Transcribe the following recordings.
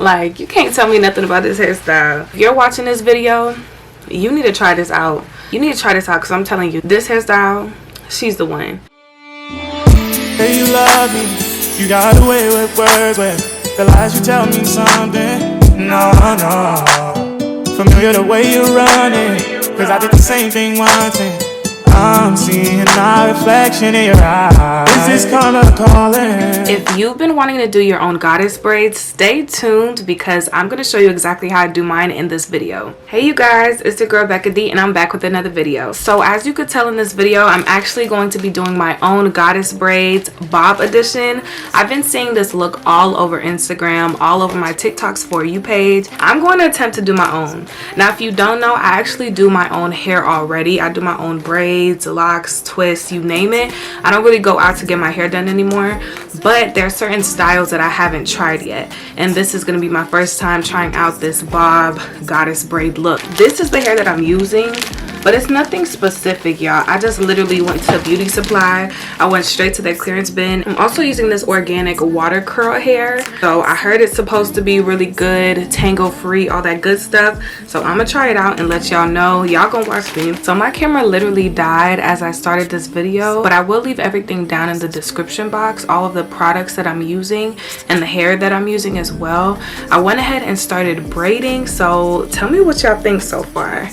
Like, you can't tell me nothing about this hairstyle. If you're watching this video, you need to try this out. You need to try this out because I'm telling you, this hairstyle, she's the one. Say you love me, you got away with words when the lies you tell me something. No, no, familiar the way you run it, cause I did the same thing once and I'm seeing my reflection in your eyes. This is color calling. If you've been wanting to do your own goddess braids, stay tuned because I'm going to show you exactly how I do mine in this video. Hey you guys, it's your girl Becca D and I'm back with another video. So as you could tell in this video, I'm actually going to be doing my own goddess braids bob edition. I've been seeing this look all over Instagram, all over my TikTok's For You page. I'm going to attempt to do my own. Now if you don't know, I actually do my own hair already. I do my own braids, locks, twists, you name it. I don't really go out to get my hair done anymore, but there are certain styles that I haven't tried yet, and this is going to be my first time trying out this bob goddess braid look. This is the hair that I'm using, but it's nothing specific, y'all. I just literally went to a beauty supply. I went straight to their clearance bin. I'm also using this organic water curl hair, so I heard it's supposed to be really good, tangle free, all that good stuff. So I'm gonna try it out and let y'all know. Y'all gonna watch me. So my camera literally died as I started this video, but I will leave everything down in the description box, all of the products that I'm using and the hair that I'm using as well. I went ahead and started braiding, so tell me what y'all think so far.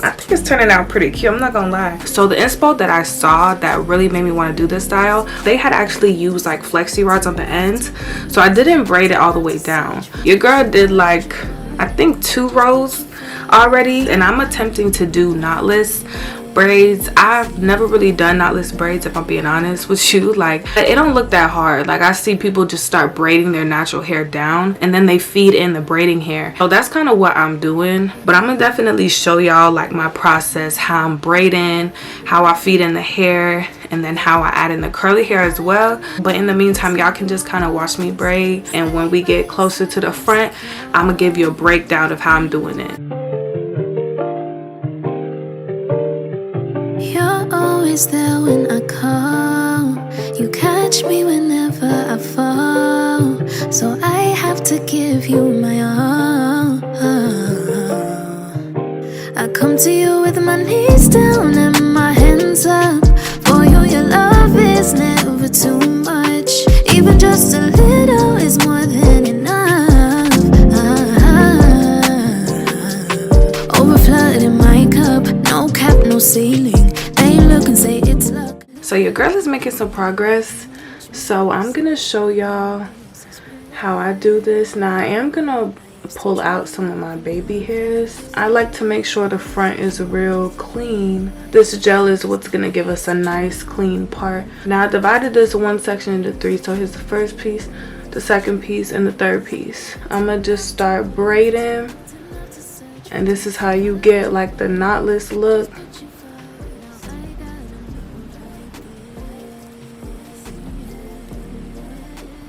I think it's turning out pretty cute, I'm not gonna lie. So the inspo that I saw that really made me want to do this style, they had actually used like flexi rods on the ends, so I didn't braid it all the way down. Your girl did like, I think 2 rows already, and I'm attempting to do knotless braids. I've never really done knotless braids, if I'm being honest with you. Like, it don't look that hard. Like, I see people just start braiding their natural hair down and then they feed in the braiding hair. So that's kind of what I'm doing, but I'm gonna definitely show y'all like my process, how I'm braiding, how I feed in the hair, and then how I add in the curly hair as well. But in the meantime, y'all can just kind of watch me braid, and when we get closer to the front, I'm gonna give you a breakdown of how I'm doing it. You're always there when I call. You catch me whenever I fall, so I have to give you my all. I come to you with my knees down and my hands up. For you, your love is never too much. Even just a little is more than enough. Overflooding my cup, no cap, no ceiling. Say it's luck. So your girl is making some progress, so I'm gonna show y'all how I do this. Now I am gonna pull out some of my baby hairs. I like to make sure the front is real clean. This gel is what's gonna give us a nice clean part. Now I divided this one section into 3, so here's the first piece, the second piece, and the third piece. I'm gonna just start braiding, and this is how you get like the knotless look.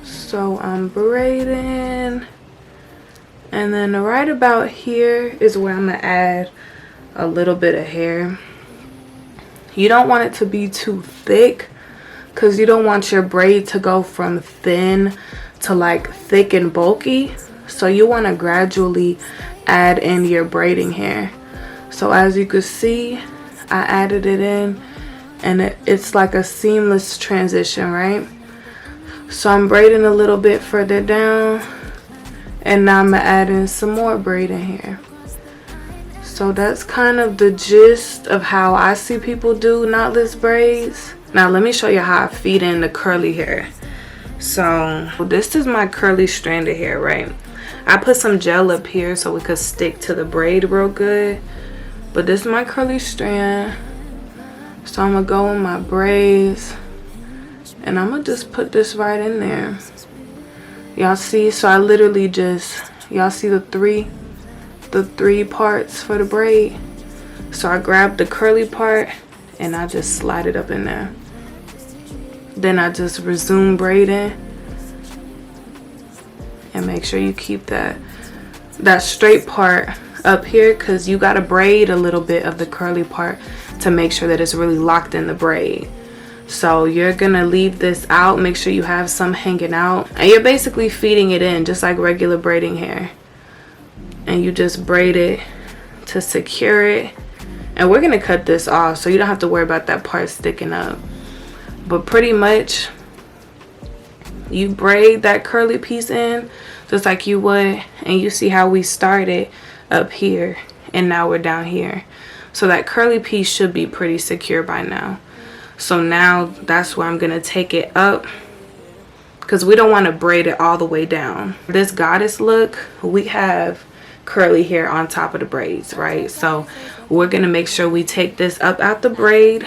So I'm braiding, and then right about here is where I'm gonna add a little bit of hair. You don't want it to be too thick because you don't want your braid to go from thin to like thick and bulky. So you want to gradually add in your braiding hair. So as you can see, I added it in, and it's like a seamless transition, right? So I'm braiding a little bit further down, and now I'm gonna add in some more braiding here. So that's kind of the gist of how I see people do knotless braids. Now let me show you how I feed in the curly hair. So this is my curly stranded hair, right? I put some gel up here so it could stick to the braid real good, but this is my curly strand. So I'm gonna go in my braids, and I'm gonna just put this right in there. Y'all see? So I literally just, y'all see the three parts for the braid? So I grab the curly part and I just slide it up in there. Then I just resume braiding, and make sure you keep that straight part up here, because you gotta braid a little bit of the curly part to make sure that it's really locked in the braid. So you're gonna leave this out, make sure you have some hanging out, and you're basically feeding it in just like regular braiding hair. And you just braid it to secure it. And we're gonna cut this off so you don't have to worry about that part sticking up. But pretty much you braid that curly piece in just like you would, and you see how we started up here and now we're down here. So that curly piece should be pretty secure by now. So now that's where I'm gonna take it up, because we don't want to braid it all the way down. This goddess look, we have curly hair on top of the braids, right? So we're gonna make sure we take this up out the braid,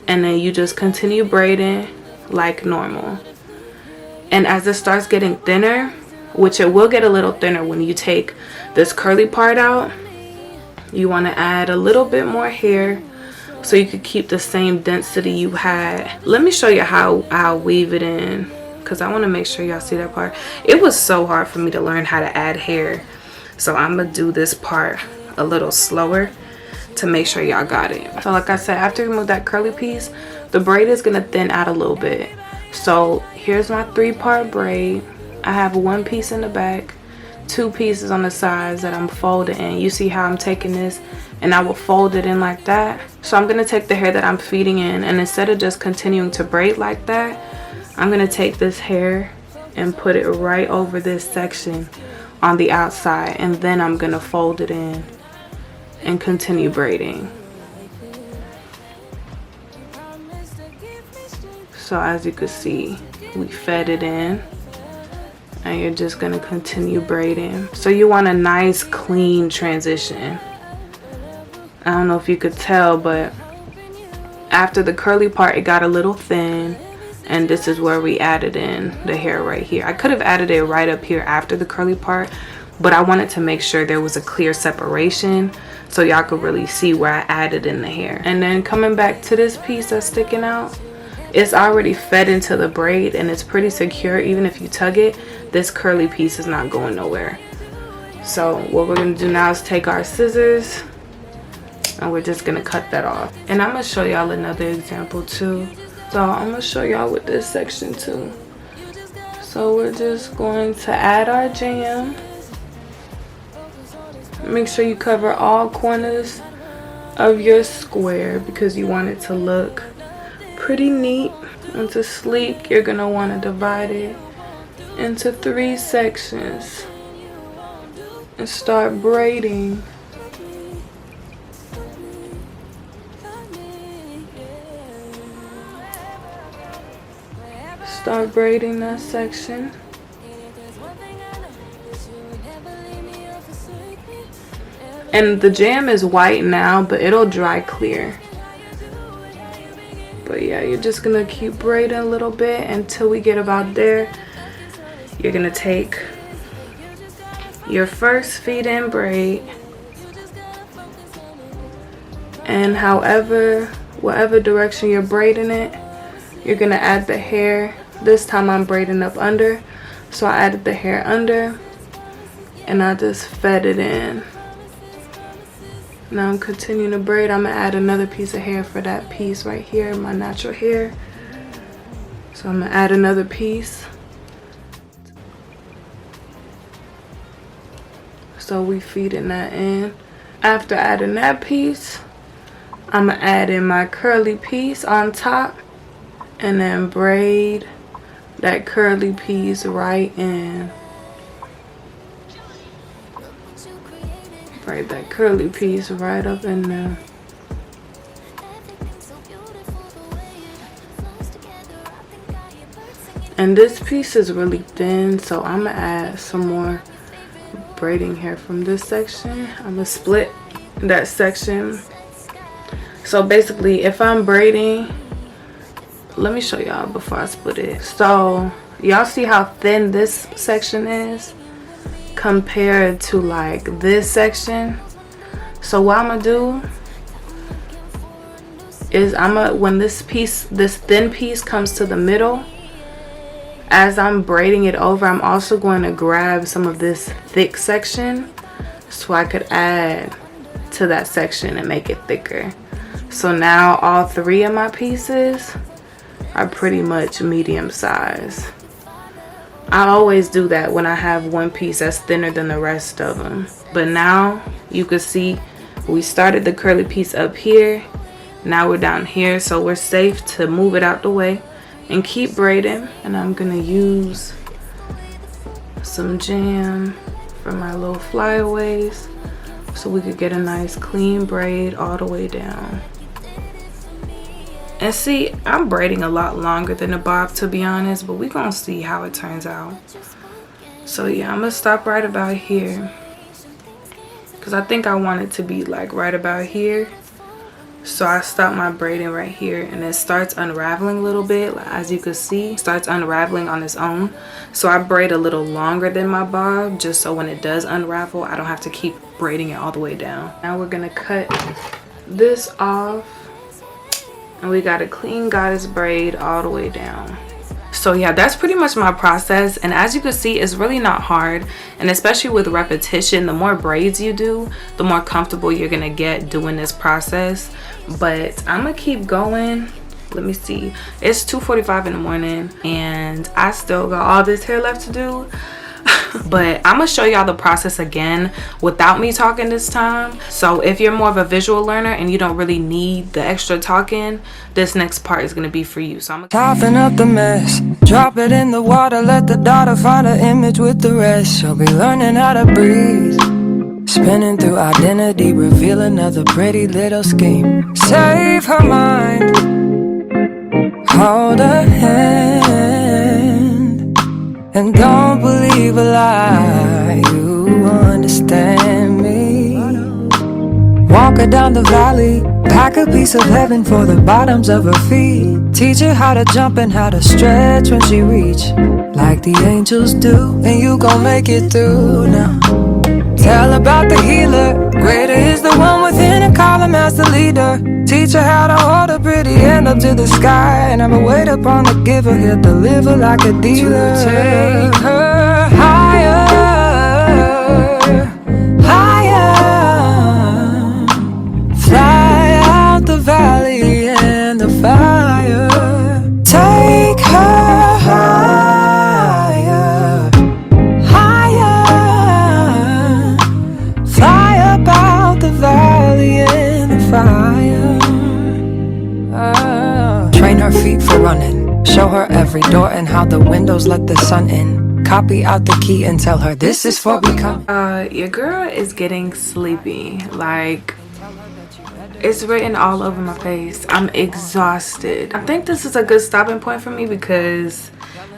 and then you just continue braiding like normal. And as it starts getting thinner, which it will get a little thinner when you take this curly part out, you want to add a little bit more hair so you could keep the same density you had. Let me show you how I'll weave it in, because I want to make sure y'all see that part. It was so hard for me to learn how to add hair, so I'm gonna do this part a little slower to make sure y'all got it. So like I said, after you remove that curly piece, the braid is gonna thin out a little bit. So here's my 3-part braid. I have one piece in the back, 2 pieces on the sides that I'm folding in. You see how I'm taking this and I will fold it in like that. So I'm gonna take the hair that I'm feeding in, and instead of just continuing to braid like that, I'm gonna take this hair and put it right over this section on the outside, and then I'm gonna fold it in and continue braiding. So as you can see, we fed it in, and you're just gonna continue braiding. So you want a nice clean transition. I don't know if you could tell, but after the curly part, it got a little thin, and this is where we added in the hair right here. I could have added it right up here after the curly part, but I wanted to make sure there was a clear separation so y'all could really see where I added in the hair. And then coming back to this piece that's sticking out, it's already fed into the braid and it's pretty secure. Even if you tug it, this curly piece is not going nowhere. So what we're gonna do now is take our scissors and we're just gonna cut that off. And I'm gonna show y'all another example too. So I'm gonna show y'all with this section too. So we're just going to add our jam. Make sure you cover all corners of your square because you want it to look pretty neat and to sleek. You're gonna want to divide it into 3 sections and start braiding. Start braiding that section. And the jam is white now, but it'll dry clear. But yeah, you're just gonna keep braiding a little bit until we get about there. You're gonna take your first feed-in braid, and whatever direction you're braiding it, you're gonna add the hair. This time I'm braiding up under, so I added the hair under and I just fed it in. Now I'm continuing to braid. I'm gonna add another piece of hair for that piece right here, my natural hair. So I'm gonna add another piece. So we feeding that in. After adding that piece, I'm gonna add in my curly piece on top and then braid that curly piece right in. Braid that curly piece right up in there. And this piece is really thin, so I'm gonna add some more braiding hair from this section. I'm gonna split that section. So basically, if I'm braiding, let me show y'all before I split it. So y'all see how thin this section is compared to like this section. So what I'm gonna do is when this thin piece comes to the middle, as I'm braiding it over, I'm also going to grab some of this thick section so I could add to that section and make it thicker. So now all 3 of my pieces are pretty much medium size. I always do that when I have one piece that's thinner than the rest of them. But now you can see we started the curly piece up here. Now we're down here, so we're safe to move it out the way and keep braiding. And I'm gonna use some jam for my little flyaways so we could get a nice clean braid all the way down. And see, I'm braiding a lot longer than a bob, to be honest, but we're gonna see how it turns out. So yeah, I'm gonna stop right about here because I think I want it to be like right about here. So I stop my braiding right here, and it starts unraveling a little bit. As you can see, it starts unraveling on its own. So I braid a little longer than my bob, just so when it does unravel, I don't have to keep braiding it all the way down. Now we're gonna cut this off, and we got a clean goddess braid all the way down. So yeah, that's pretty much my process, and as you can see, it's really not hard, and especially with repetition, the more braids you do, the more comfortable you're gonna get doing this process. But I'm gonna keep going. Let me see, it's 2:45 in the morning and I still got all this hair left to do. But I'm gonna show y'all the process again without me talking this time. So if you're more of a visual learner and you don't really need the extra talking, this next part is gonna be for you. So I'm gonna soften up the mess, drop it in the water, let the daughter find her image with the rest. She'll be learning how to breathe, spinning through identity, reveal another pretty little scheme. Save her mind, hold her hand, and don't believe a lie, you understand me. Walk her down the valley, pack a piece of heaven for the bottoms of her feet. Teach her how to jump and how to stretch when she reach, like the angels do, and you gon' make it through now. Tell about the healer, greater is the one within, and call him as the leader. Teach her how to hold a pretty hand up to the sky, and I'ma wait upon the giver, he'll deliver like a dealer. To take her higher, higher, fly out the valley and the fire. Take her higher, higher, fly up out the valley and the fire. Train her feet for running, show her every door and how the windows let the sun in. Copy out the key and tell her this is for become. your girl is getting sleepy. Like, it's written all over my face. I'm exhausted. I think this is a good stopping point for me because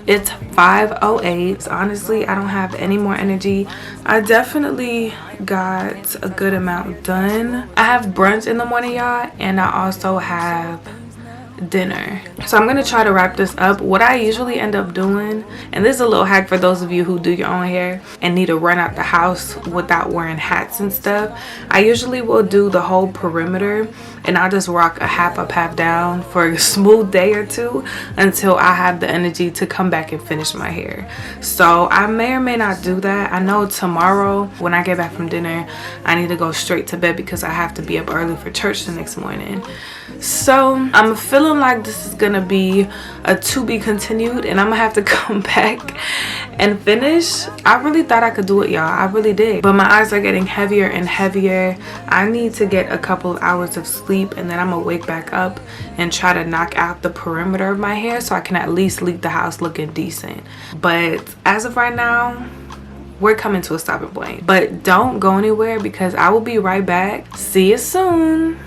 it's 5:08. Honestly, I don't have any more energy. I definitely got a good amount done. I have brunch in the morning, y'all, and I also have dinner. So I'm gonna try to wrap this up. What I usually end up doing, and this is a little hack for those of you who do your own hair and need to run out the house without wearing hats and stuff, I usually will do the whole perimeter and I'll just rock a half up, half down for a smooth day or two until I have the energy to come back and finish my hair. So I may or may not do that. I know tomorrow when I get back from dinner, I need to go straight to bed because I have to be up early for church the next morning. So I'm feeling like this is gonna be a to be continued, and I'm gonna have to come back and finish. I really thought I could do it, y'all. I really did, but my eyes are getting heavier and heavier. I need to get a couple of hours of sleep, and then I'm gonna wake back up and try to knock out the perimeter of my hair so I can at least leave the house looking decent. But as of right now, we're coming to a stopping point. But don't go anywhere because I will be right back. See you soon.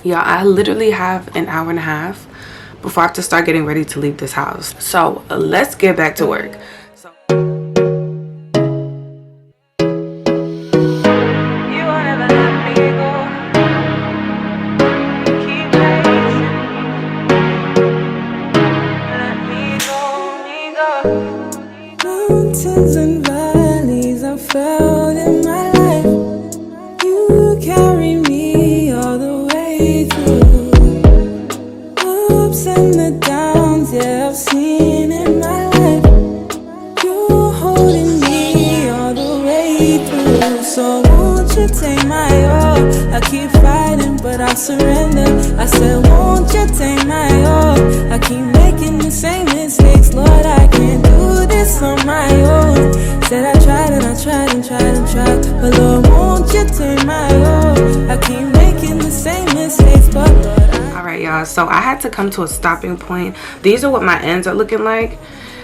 Y'all, I literally have an hour and a half before I have to start getting ready to leave this house. So let's get back to work. Mountains and valleys I felt in my life, you carry me all the way through. Ups and the downs, yeah, I've seen in my life, you holding me all the way through. So won't you take my all? I keep fighting, but I'll surrender. I said, won't you take my all? I keep making the same mistakes, Lord, I can't do this on my own. Said I tried and I tried and tried and tried, but Lord, won't you take my all? I keep making the same mistakes, but Lord, Alright y'all, so I had to come to a stopping point. These are what my ends are looking like.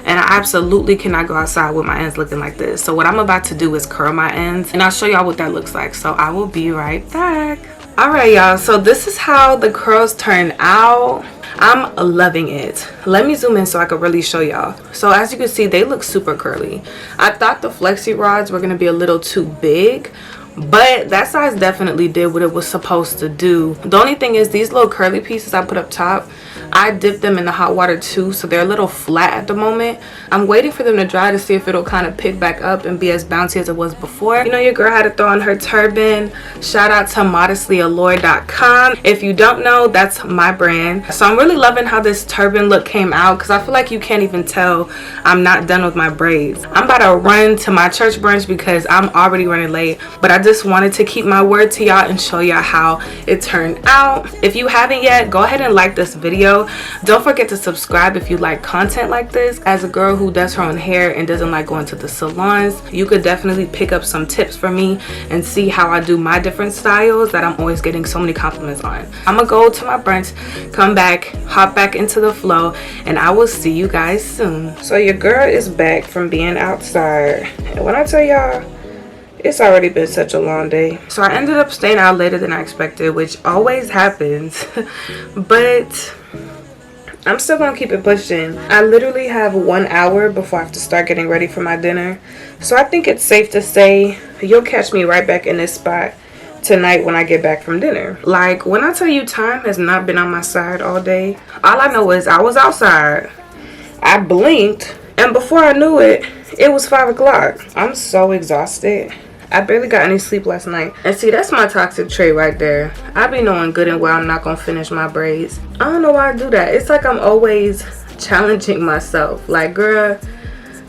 And I absolutely cannot go outside with my ends looking like this. So what I'm about to do is curl my ends. And I'll show y'all what that looks like. So I will be right back. Alright y'all, so this is how the curls turn out. I'm loving it. Let me zoom in so I can really show y'all. So as you can see, they look super curly. I thought the flexi rods were going to be a little too big, but that size definitely did what it was supposed to do. The only thing is these little curly pieces I put up top, I dipped them in the hot water too, so they're a little flat at the moment. I'm waiting for them to dry to see if it'll kind of pick back up and be as bouncy as it was before. You know, your girl had to throw on her turban. Shout out to modestlyallure.com. If you don't know, that's my brand. So I'm really loving how this turban look came out, because I feel like you can't even tell I'm not done with my braids. I'm about to run to my church brunch because I'm already running late, but I just wanted to keep my word to y'all and show y'all how it turned out. If you haven't yet, go ahead and like this video. Don't forget to subscribe if you like content like this. As a girl who does her own hair and doesn't like going to the salons, you could definitely pick up some tips from me and see how I do my different styles that I'm always getting so many compliments on. I'm gonna go to my brunch, come back, hop back into the flow, and I will see you guys soon. So your girl is back from being outside, and when I tell y'all, it's already been such a long day. So I ended up staying out later than I expected, which always happens. But I'm still gonna keep it pushing. I literally have 1 hour before I have to start getting ready for my dinner. So I think it's safe to say you'll catch me right back in this spot tonight when I get back from dinner. Like, when I tell you time has not been on my side all day, all I know is I was outside, I blinked, and before I knew it, it was 5 o'clock. I'm so exhausted. I barely got any sleep last night. And see, that's my toxic trait right there. I be knowing good and well I'm not gonna finish my braids. I don't know why I do that. It's like I'm always challenging myself. Like, girl,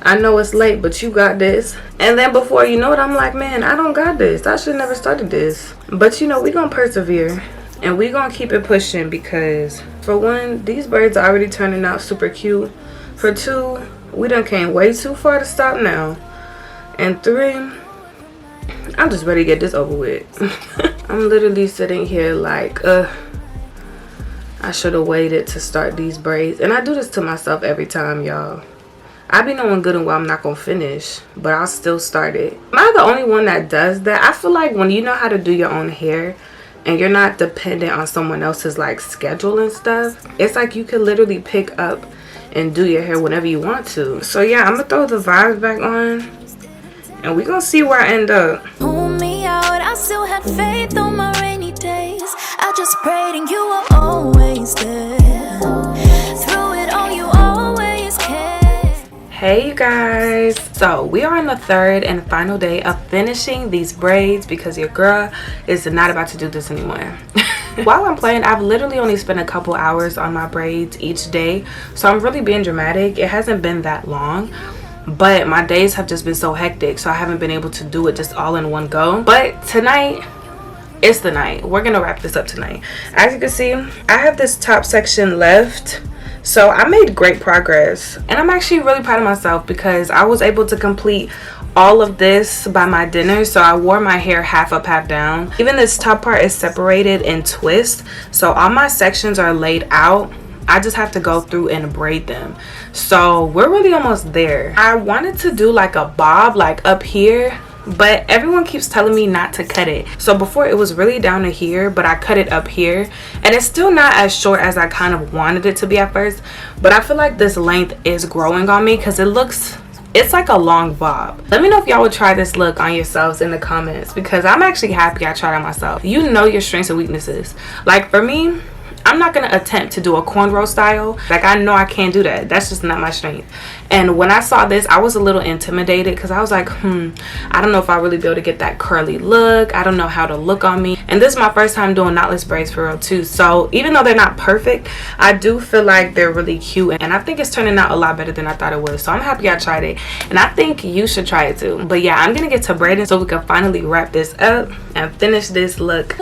I know it's late, but you got this. And then before you know it, I'm like, man, I don't got this. I should never started this. But you know, we gonna persevere. And we gonna keep it pushing, because for one, these braids are already turning out super cute. For two, we done came way too far to stop now. And three, I'm just ready to get this over with. I'm literally sitting here like, I should have waited to start these braids. And I do this to myself every time, y'all. I be knowing good and well I'm not gonna finish, but I'll still start it. Am I the only one that does that? I feel like when you know how to do your own hair and you're not dependent on someone else's like schedule and stuff, it's like you can literally pick up and do your hair whenever you want to. So yeah, I'm gonna throw the vibes back on and we're gonna see where I end up. Pull me out, I still had faith on my rainy days. I just prayed and you were always there. Through it all, you always cared. Hey you guys, so we are on the third and final day of finishing these braids because your girl is not about to do this anymore. While I'm playing, I've literally only spent a couple hours on my braids each day, so I'm really being dramatic. It hasn't been that long, but my days have just been so hectic, so I haven't been able to do it just all in one go. But tonight, it's the night. We're gonna wrap this up tonight. As you can see, I have this top section left, so I made great progress, and I'm actually really proud of myself because I was able to complete all of this by my dinner. So I wore my hair half up, half down. Even this top part is separated in twists, so all my sections are laid out. I just have to go through and braid them. So we're really almost there. I wanted to do like a bob like up here, but everyone keeps telling me not to cut it. So before it was really down to here, but I cut it up here, and it's still not as short as I kind of wanted it to be at first, but I feel like this length is growing on me because it's like a long bob. Let me know if y'all would try this look on yourselves in the comments, because I'm actually happy I tried it myself. You know your strengths and weaknesses. Like for me, I'm not gonna attempt to do a cornrow style. Like, I know I can't do that. That's just not my strength. And when I saw this, I was a little intimidated because I was like, I don't know if I'll really be able to get that curly look. I don't know how to look on me. And this is my first time doing knotless braids for real too. So even though they're not perfect, I do feel like they're really cute, and I think it's turning out a lot better than I thought it was. So I'm happy I tried it, and I think you should try it too. But yeah, I'm gonna get to braiding so we can finally wrap this up and finish this look.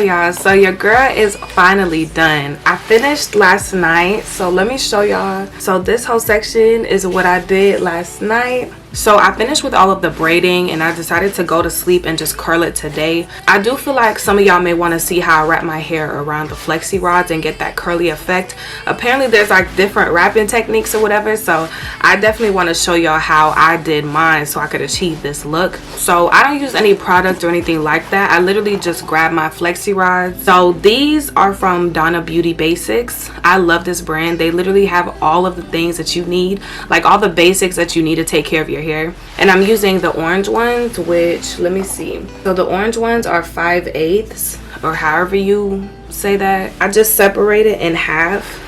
Y'all, so your girl is finally done. I finished last night, so let me show y'all. So this whole section is what I did last night. So I finished with all of the braiding and I decided to go to sleep and just curl it today. I do feel like some of y'all may want to see how I wrap my hair around the flexi rods and get that curly effect. Apparently there's like different wrapping techniques or whatever, so I definitely want to show y'all how I did mine so I could achieve this look. So I don't use any product or anything like that. I literally just grab my flexi rods. So these are from Donna Beauty Basics. I love this brand. They literally have all of the things that you need, like all the basics that you need to take care of your hair. And I'm using the orange ones, which, let me see. So the orange ones are 5/8 or however you say that. I just separate it in half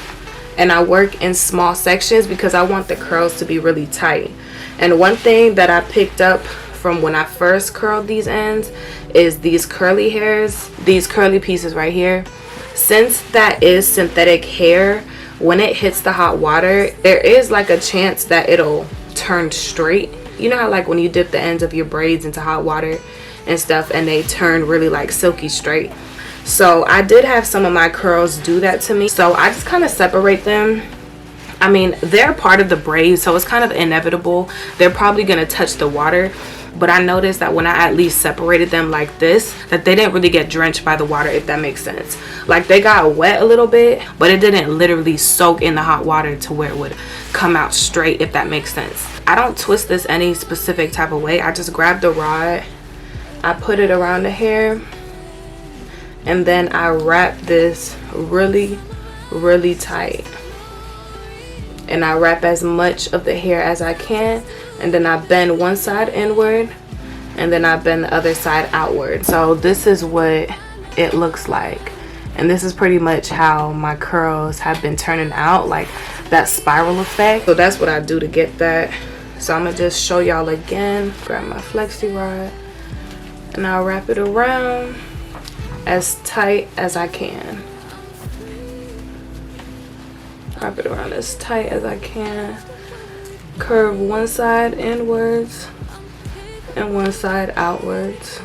and I work in small sections because I want the curls to be really tight. And one thing that I picked up from when I first curled these ends is these curly hairs, these curly pieces right here. Since that is synthetic hair, when it hits the hot water, there is like a chance that it'll turn straight. You know how like when you dip the ends of your braids into hot water and stuff and they turn really like silky straight? So I did have some of my curls do that to me, so I just kind of separate them. I mean, they're part of the braid, so it's kind of inevitable they're probably gonna touch the water, but I noticed that when I at least separated them like this, that they didn't really get drenched by the water, if that makes sense. Like they got wet a little bit, but it didn't literally soak in the hot water to where it would come out straight, if that makes sense. I don't twist this any specific type of way. I just grab the rod, I put it around the hair, and then I wrap this really tight. And I wrap as much of the hair as I can, and then I bend one side inward and then I bend the other side outward. So this is what it looks like, and this is pretty much how my curls have been turning out, like that spiral effect. So that's what I do to get that. So I'm gonna just show y'all again. Grab my flexi rod and I'll wrap it around as tight as I can. Wrap it around as tight as I can. Curve one side inwards and one side outwards.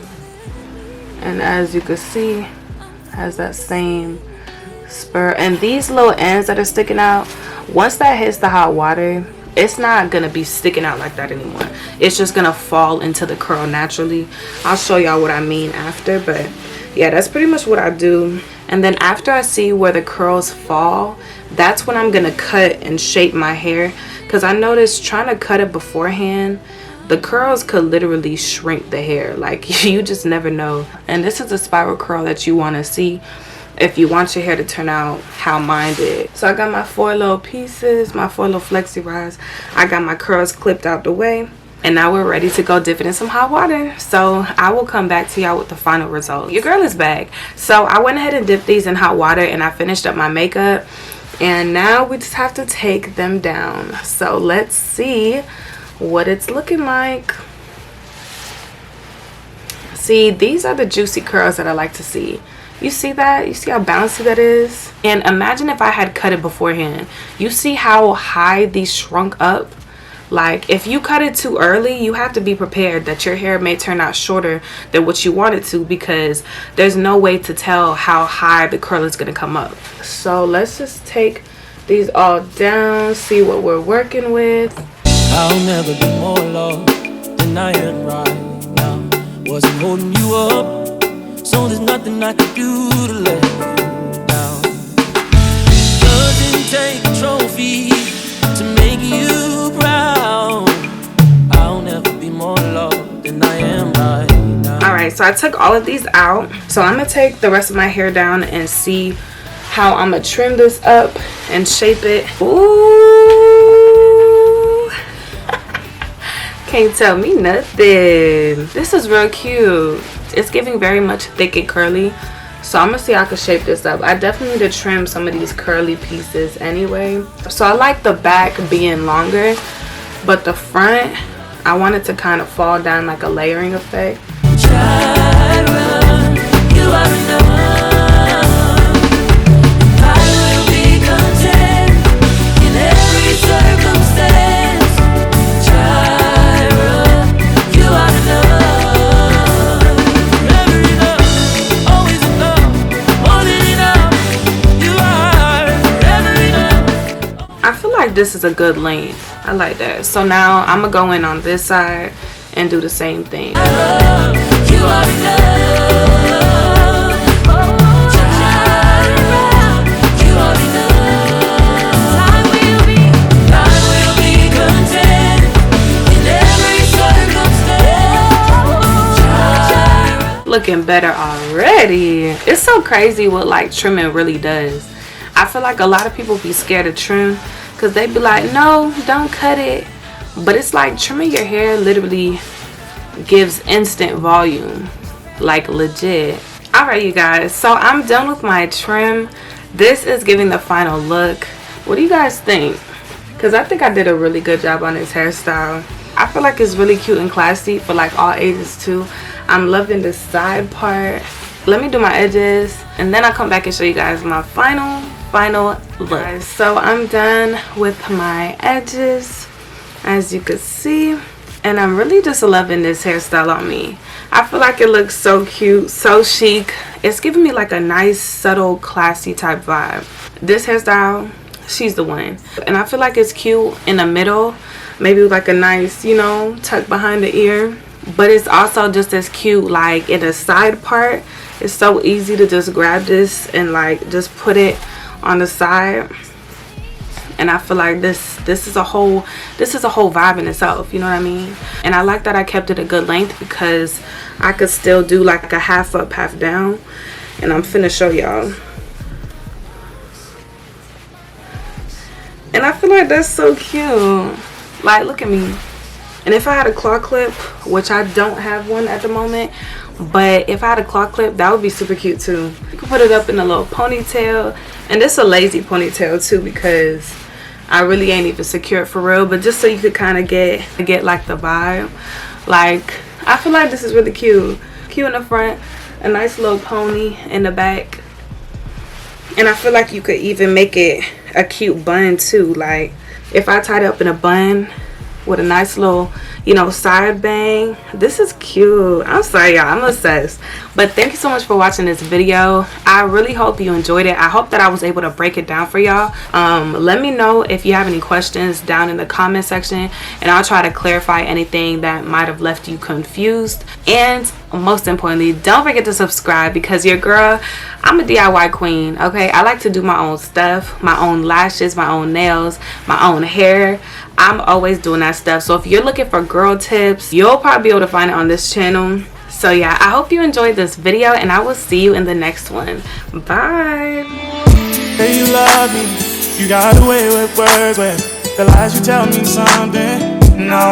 And as you can see, it has that same spur. And these little ends that are sticking out, once that hits the hot water, it's not gonna be sticking out like that anymore. It's just gonna fall into the curl naturally. I'll show y'all what I mean after, but yeah, that's pretty much what I do. And then after I see where the curls fall, that's when I'm gonna cut and shape my hair, because I noticed trying to cut it beforehand, the curls could literally shrink the hair. Like you just never know. And this is a spiral curl that you want to see if you want your hair to turn out how mine did. So I got my 4 little pieces, my 4 little flexi rods. I got my curls clipped out the way, and now we're ready to go dip it in some hot water. So I will come back to y'all with the final result. Your girl is back. So I went ahead and dipped these in hot water and I finished up my makeup, and now we just have to take them down. So let's see what it's looking like. See, these are the juicy curls that I like to see. You see that? You see how bouncy that is? And imagine if I had cut it beforehand. You see how high these shrunk up? Like if you cut it too early, you have to be prepared that your hair may turn out shorter than what you want it to, because there's no way to tell how high the curl is going to come up. So let's just take these all down, see what we're working with. I'll never be more loved than I am right now. Wasn't holding you up, so there's nothing I could do to let you down. Doesn't take a trophy to make you proud. I'll never be more loved than I am right now. Alright, so I took all of these out. So I'm going to take the rest of my hair down and see how I'm going to trim this up and shape it. Ooh. Can't tell me nothing. This is real cute. It's giving very much thick and curly. So I'm gonna see how I can shape this up. I definitely need to trim some of these curly pieces anyway. So I like the back being longer. but the front, I want it to kind of fall down like a layering effect. You are enough. I will be content in every circumstance. Jireh, you are enough. Never enough, always enough, more than enough. You are never enough. I feel like this is a good length. I like that. So now I'm gonna go in on this side and do the same thing. You are enough. Looking better already. It's so crazy what like trimming really does. I feel like a lot of people be scared of trim because they be like, no, don't cut it. But it's like trimming your hair literally gives instant volume, like legit. Alright, you guys, so I'm done with my trim. This is giving the final look. What do you guys think? Because I think I did a really good job on this hairstyle. I feel like it's really cute and classy for like all ages too. I'm loving the side part. Let me do my edges and then I'll come back and show you guys my final look. So I'm done with my edges, as you can see, and I'm really just loving this hairstyle on me. I feel like it looks so cute, so chic. It's giving me like a nice, subtle, classy type vibe. This hairstyle, she's the one. And I feel like it's cute in the middle, maybe with like a nice, you know, tuck behind the ear. But it's also just as cute like in the side part. It's so easy to just grab this and like just put it on the side. And I feel like this is a whole vibe in itself, you know what I mean? And I like that I kept it a good length because I could still do like a half up, half down. And I'm finna show y'all. And I feel like that's so cute. Like, look at me. And if I had a claw clip, which I don't have one at the moment, but if I had a claw clip, that would be super cute too. You can put it up in a little ponytail. And this is a lazy ponytail too because I really ain't even secure it for real. But just so you could kind of get like the vibe. Like, I feel like this is really cute. Cute in the front, a nice little pony in the back. And I feel like you could even make it a cute bun too. Like, if I tied it up in a bun with a nice little, you know, side bang. This is cute. I'm sorry, y'all. I'm obsessed. But thank you so much for watching this video. I really hope you enjoyed it. I hope that I was able to break it down for y'all. Let me know if you have any questions down in the comment section, and I'll try to clarify anything that might have left you confused. And most importantly, don't forget to subscribe because your girl, I'm a DIY queen, okay? I like to do my own stuff, my own lashes, my own nails, my own hair. I'm always doing that stuff. So if you're looking for girl tips, you'll probably be able to find it on this channel. So yeah, I hope you enjoyed this video and I will see you in the next one. Bye. Hey, you love me. You got away with words where the lies you tell me something. No.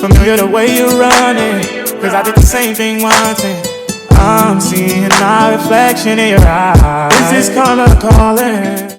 Familiar the way you're running, cause I did the same thing once and I'm seeing my reflection in your eyes. Is this karma calling?